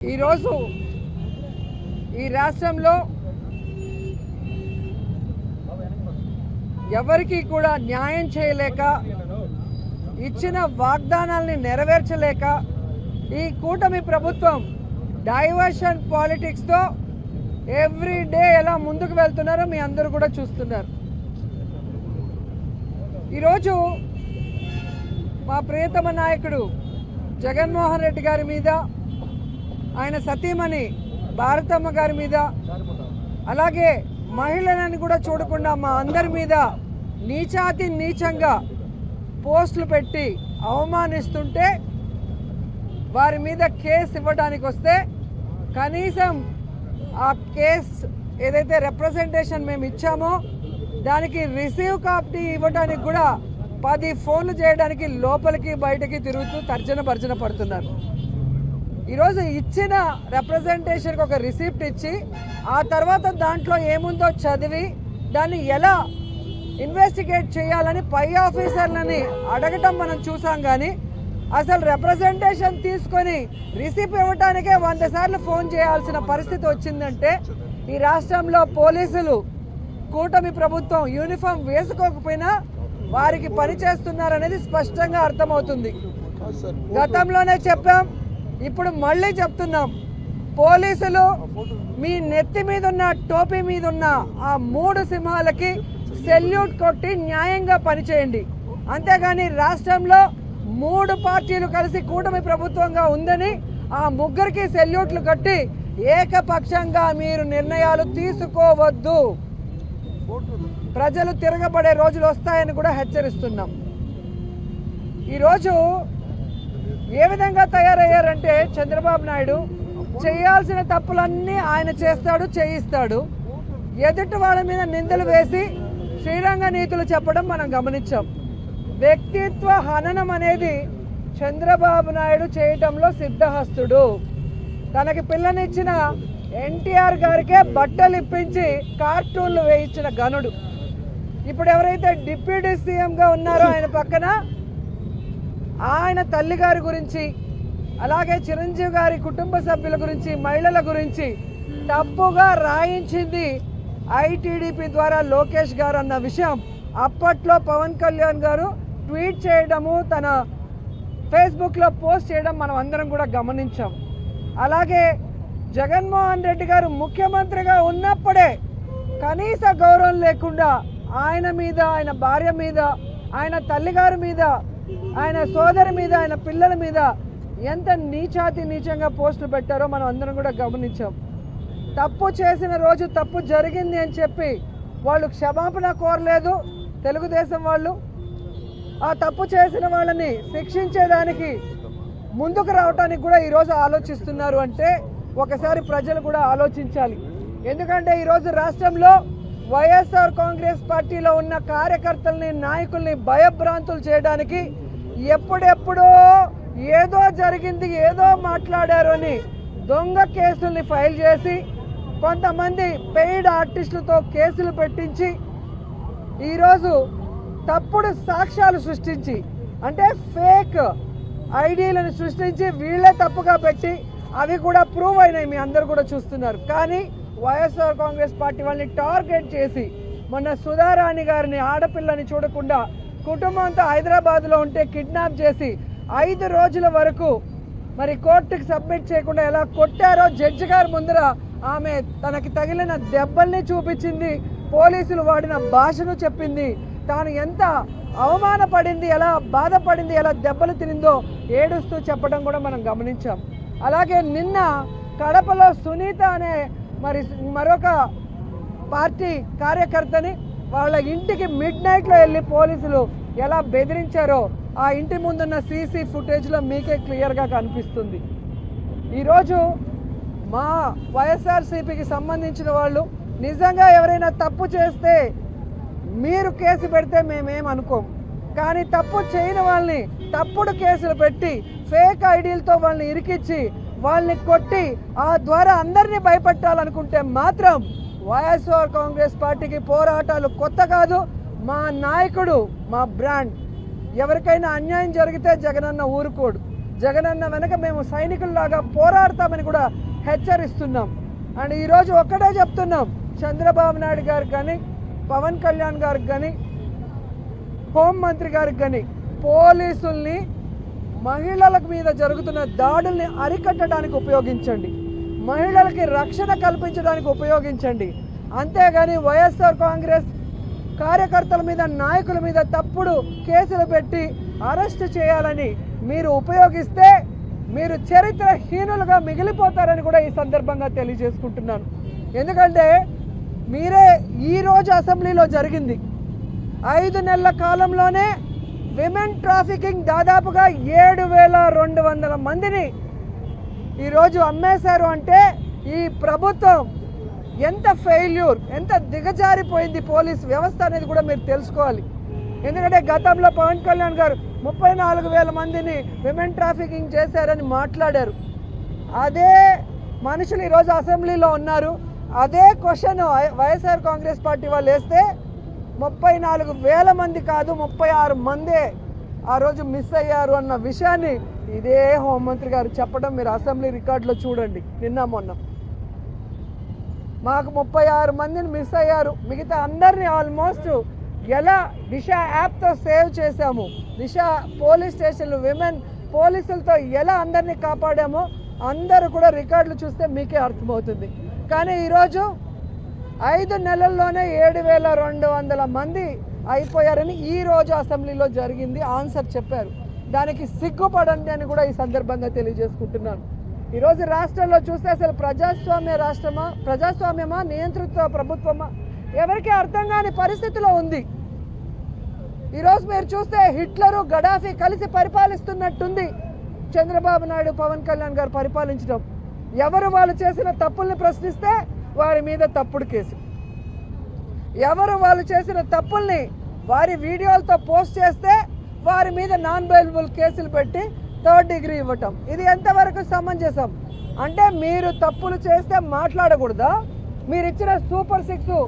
ఈరోజు ఈ రాష్ట్రంలో ఎవరికి కూడా న్యాయం చేయలేక ఇచ్చిన వాగ్దానాల్ని నెరవేర్చలేక ఈ కూటమి ప్రభుత్వం డైవర్షన్ పాలిటిక్స్తో ఎవ్రీ డే ఎలా ముందుకు వెళ్తున్నారో మీ అందరూ కూడా చూస్తున్నారు. ఈరోజు మా ప్రియతమ నాయకుడు జగన్మోహన్ రెడ్డి గారి మీద, ఆయన సతీమణి భారతమ్మ గారి మీద, అలాగే మహిళలను కూడా చూడకుండా మా అందరి మీద నీచాతి నీచంగా పోస్టులు పెట్టి అవమానిస్తుంటే వారి మీద కేసు ఇవ్వడానికి వస్తే కనీసం ఆ కేసు ఏదైతే రిప్రజెంటేషన్ మేము ఇచ్చామో దానికి రిసీవ్ కాపీ ఇవ్వడానికి కూడా 10 ఫోన్లు చేయడానికి లోపలికి బయటకి తిరుగుతూ తర్జన భర్జన పడుతున్నారు. ఈరోజు ఇచ్చిన రిప్రజెంటేషన్కి ఒక రిసిప్ట్ ఇచ్చి ఆ తర్వాత దాంట్లో ఏముందో చదివి దాన్ని ఎలా ఇన్వెస్టిగేట్ చేయాలని పై ఆఫీసర్లని అడగటం మనం చూసాం. కానీ అసలు రిప్రజెంటేషన్ తీసుకొని రిసిప్ట్ ఇవ్వడానికే 100 సార్లు ఫోన్ చేయాల్సిన పరిస్థితి వచ్చిందంటే ఈ రాష్ట్రంలో పోలీసులు కూటమి ప్రభుత్వం యూనిఫామ్ వేసుకోకపోయినా వారికి పని చేస్తున్నారనేది స్పష్టంగా అర్థమవుతుంది. గతంలోనే చెప్పాం, ఇప్పుడు మళ్ళీ చెప్తున్నాం, పోలీసులు మీ నెత్తి మీద ఉన్న టోపీ మీద ఉన్న ఆ 3 సింహాలకి సెల్యూట్ కొట్టి న్యాయంగా పనిచేయండి. అంతేగాని రాష్ట్రంలో 3 పార్టీలు కలిసి కూటమి ప్రభుత్వంగా ఉందని ఆ 3కి సెల్యూట్లు కట్టి ఏకపక్షంగా మీరు నిర్ణయాలు తీసుకోవద్దు. ప్రజలు తిరగబడే రోజులు వస్తాయని కూడా హెచ్చరిస్తున్నాం. ఈరోజు ఏ విధంగా తయారయ్యారంటే చంద్రబాబు నాయుడు చేయాల్సిన తప్పులన్నీ ఆయన చేస్తాడు, చేయిస్తాడు. ఎదుటి వాళ్ళ మీద నిందలు వేసి శ్రీరంగ నీతులు చెప్పడం మనం గమనించాం. వ్యక్తిత్వ హననం అనేది చంద్రబాబు నాయుడు చేయటంలో సిద్ధహస్తుడు. తనకి పిల్లనిచ్చిన ఎన్టీఆర్ గారికే బట్టలు ఇప్పించి కార్టూన్లు వేయించిన గనుడు. ఇప్పుడు ఎవరైతే డిప్యూటీ సీఎంగా ఉన్నారో ఆయన పక్కన ఆయన తల్లి గారి గురించి, అలాగే చిరంజీవి గారి కుటుంబ సభ్యుల గురించి, మహిళల గురించి తప్పుగా రాయించింది ఐటీడీపీ ద్వారా లోకేష్ గారు అన్న విషయం అప్పట్లో పవన్ కళ్యాణ్ గారు ట్వీట్ చేయడము, తన ఫేస్బుక్లో పోస్ట్ చేయడం మనం అందరం కూడా గమనించాం. అలాగే జగన్మోహన్ రెడ్డి గారు ముఖ్యమంత్రిగా ఉన్నప్పుడే కనీస గౌరవం లేకుండా ఆయన మీద, ఆయన భార్య మీద, ఆయన తల్లిగారి మీద, ఆయన సోదరి మీద, ఆయన పిల్లల మీద ఎంత నీచాతి నీచంగా పోస్టులు పెట్టారో మనం అందరం కూడా గమనించాం. తప్పు చేసిన రోజు తప్పు జరిగింది అని చెప్పి వాళ్ళు క్షమాపణ కోరలేదు తెలుగుదేశం వాళ్ళు. ఆ తప్పు చేసిన వాళ్ళని శిక్షించేదానికి ముందుకు రావడానికి కూడా ఈరోజు ఆలోచిస్తున్నారు అంటే ఒకసారి ప్రజలు కూడా ఆలోచించాలి. ఎందుకంటే ఈరోజు రాష్ట్రంలో వైఎస్ఆర్ కాంగ్రెస్ పార్టీలో ఉన్న కార్యకర్తల్ని, నాయకుల్ని భయభ్రాంతులు చేయడానికి ఎప్పుడెప్పుడో ఏదో జరిగింది, ఏదో మాట్లాడారు అని దొంగ కేసుల్ని ఫైల్ చేసి కొంతమంది పెయిడ్ ఆర్టిస్టులతో కేసులు పెట్టించి ఈరోజు తప్పుడు సాక్ష్యాలు సృష్టించి, అంటే ఫేక్ ఐడీలను సృష్టించి వీళ్ళే తప్పుగా పెట్టి అవి కూడా ప్రూవ్ అయినాయి, మీ అందరు కూడా చూస్తున్నారు. కానీ వైఎస్ఆర్ కాంగ్రెస్ పార్టీ వాళ్ళని టార్గెట్ చేసి మొన్న సుధారాణి గారిని, ఆడపిల్లని చూడకుండా కుటుంబంతో హైదరాబాద్లో ఉంటే కిడ్నాప్ చేసి 5 రోజుల వరకు మరి కోర్టుకి సబ్మిట్ చేయకుండా ఎలా కొట్టారో జడ్జి గారి ముందర ఆమె తనకి తగిలిన దెబ్బల్ని చూపించింది, పోలీసులు వాడిన భాషను చెప్పింది, తాను ఎంత అవమానపడింది, ఎలా బాధపడింది, ఎలా దెబ్బలు తినిందో ఏడుస్తూ చెప్పడం కూడా మనం గమనించాం. అలాగే నిన్న కడపలో సునీత అనే మరొక పార్టీ కార్యకర్తని వాళ్ళ ఇంటికి మిడ్నైట్లో వెళ్ళి పోలీసులు ఎలా బెదిరించారో ఆ ఇంటి ముందున్న సీసీ ఫుటేజ్లో మీకే క్లియర్గా కనిపిస్తుంది. ఈరోజు మా వైఎస్ఆర్సీపీకి సంబంధించిన వాళ్ళు నిజంగా ఎవరైనా తప్పు చేస్తే మీరు కేసు పెడితే మేమేమనుకోం. కానీ తప్పు చేయని వాళ్ళని తప్పుడు కేసులు పెట్టి ఫేక్ ఐడీలతో వాళ్ళని ఇరికిచ్చి వాళ్ళని కొట్టి ఆ ద్వారా అందరినీ భయపెట్టాలనుకుంటే మాత్రం వైఎస్ఆర్ కాంగ్రెస్ పార్టీకి పోరాటాలు కొత్త కాదు. మా నాయకుడు, మా బ్రాండ్. ఎవరికైనా అన్యాయం జరిగితే జగనన్న ఊరుకోడు. జగనన్న వెనక మేము సైనికుల్లాగా పోరాడతామని కూడా హెచ్చరిస్తున్నాం. అండ్ ఈరోజు ఒక్కటే చెప్తున్నాం, చంద్రబాబు నాయుడు గారికి కానీ, పవన్ కళ్యాణ్ గారికి కానీ, హోంమంత్రి గారికి కానీ, పోలీసుల్ని మహిళల మీద జరుగుతున్న దాడుల్ని అరికట్టడానికి ఉపయోగించండి, మహిళలకి రక్షణ కల్పించడానికి ఉపయోగించండి. అంతేగాని వైఎస్ఆర్ కాంగ్రెస్ కార్యకర్తల మీద, నాయకుల మీద తప్పుడు కేసులు పెట్టి అరెస్ట్ చేయాలని మీరు ఉపయోగిస్తే మీరు చరిత్రహీనులుగా మిగిలిపోతారని కూడా ఈ సందర్భంగా తెలియజేసుకుంటున్నాను. ఎందుకంటే మీరే ఈరోజు అసెంబ్లీలో జరిగింది 5 నెలల కాలంలోనే విమెన్ ట్రాఫికింగ్ దాదాపుగా 7,200 మందిని ఈరోజు అమ్మేశారు. అంటే ఈ ప్రభుత్వం ఎంత ఫెయిల్యూర్, ఎంత దిగజారిపోయింది పోలీస్ వ్యవస్థ అనేది కూడా మీరు తెలుసుకోవాలి. ఎందుకంటే గతంలో పవన్ కళ్యాణ్ గారు 34,000 మందిని విమెన్ ట్రాఫికింగ్ చేశారని మాట్లాడారు. అదే మనుషులు ఈరోజు అసెంబ్లీలో ఉన్నారు. అదే క్వశ్చన్ వైఎస్ఆర్ కాంగ్రెస్ పార్టీ వాళ్ళు వేస్తే 34,000 మంది కాదు 36 మందే ఆ రోజు మిస్ అయ్యారు అన్న విషయాన్ని ఇదే హోంమంత్రి గారు చెప్పడం మీరు అసెంబ్లీ రికార్డులో చూడండి. నిన్న మొన్న మాకు 36 మందిని మిస్ అయ్యారు, మిగతా అందరినీ ఆల్మోస్ట్ ఎలా దిశ యాప్తో సేవ్ చేశాము, దిశ పోలీస్ స్టేషన్లు విమెన్ పోలీసులతో ఎలా అందరినీ కాపాడామో అందరూ కూడా రికార్డులు చూస్తే మీకే అర్థమవుతుంది. కానీ ఈరోజు 5 నెలల్లోనే 7,200 మంది అయిపోయారని ఈరోజు అసెంబ్లీలో జరిగింది ఆన్సర్ చెప్పారు. దానికి సిగ్గుపడండి అని కూడా ఈ సందర్భంగా తెలియజేసుకుంటున్నాను. ఈరోజు రాష్ట్రంలో చూస్తే అసలు ప్రజాస్వామ్య రాష్ట్రమా, ప్రజాస్వామ్యమా, నియంత్రిత ప్రభుత్వమా ఎవరికీ అర్థం కాని పరిస్థితిలో ఉంది. ఈరోజు మీరు చూస్తే హిట్లరు, గడాఫీ కలిసి పరిపాలిస్తున్నట్టుంది చంద్రబాబు నాయుడు, పవన్ కళ్యాణ్ గారు పరిపాలించడం. ఎవరు వాళ్ళు చేసిన తప్పుల్ని ప్రశ్నిస్తే వారి మీద తప్పుడు కేసు, ఎవరు వాళ్ళు చేసిన తప్పుల్ని వారి వీడియోలతో పోస్ట్ చేస్తే వారి మీద నాన్ బెయిలబుల్ కేసులు పెట్టి 3rd డిగ్రీ ఇవ్వటం. ఇది ఎంతవరకు సమంజసం? అంటే మీరు తప్పులు చేస్తే మాట్లాడకూడదా? మీరు ఇచ్చిన సూపర్ 6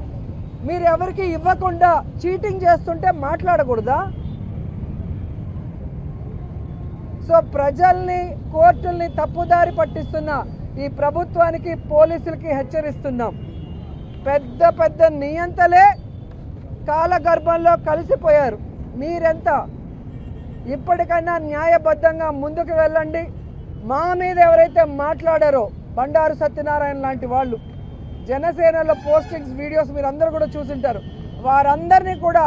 మీరు ఎవరికి ఇవ్వకుండా చీటింగ్ చేస్తుంటే మాట్లాడకూడదా? సో ప్రజల్ని, కోర్టుల్ని తప్పుదారి పట్టిస్తున్న ఈ ప్రభుత్వానికి, పోలీసులకి హెచ్చరిస్తున్నాం. పెద్ద పెద్ద నియంతలే కాలగర్భంలో కలిసిపోయారు. మీరెంత? ఇప్పటికైనా న్యాయబద్ధంగా ముందుకు వెళ్ళండి. మా మీద ఎవరైతే మాట్లాడారో బండారు సత్యనారాయణ లాంటి వాళ్ళు, జనసేనలో పోస్టింగ్స్ వీడియోస్ మీరు అందరూ కూడా చూసింటారు, వారందరినీ కూడా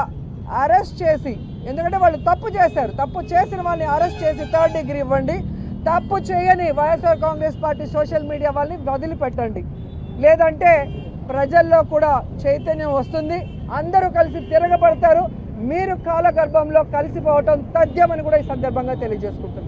అరెస్ట్ చేసి, ఎందుకంటే వాళ్ళు తప్పు చేశారు, తప్పు చేసిన వాళ్ళని అరెస్ట్ చేసి 3rd డిగ్రీ ఇవ్వండి. తప్పు చేయని YSR Congress party social media వాళ్ళని వదిలిపెట్టండి. లేదంటే ప్రజల్లో కూడా చైతన్యం వస్తుంది, అందరూ కలిసి తిరగబడతారు. మీరు కాలగర్భంలో కలిసిపోవటం తథ్యమని కూడా ఈ సందర్భంగా తెలియజేసుకుంటున్నారు.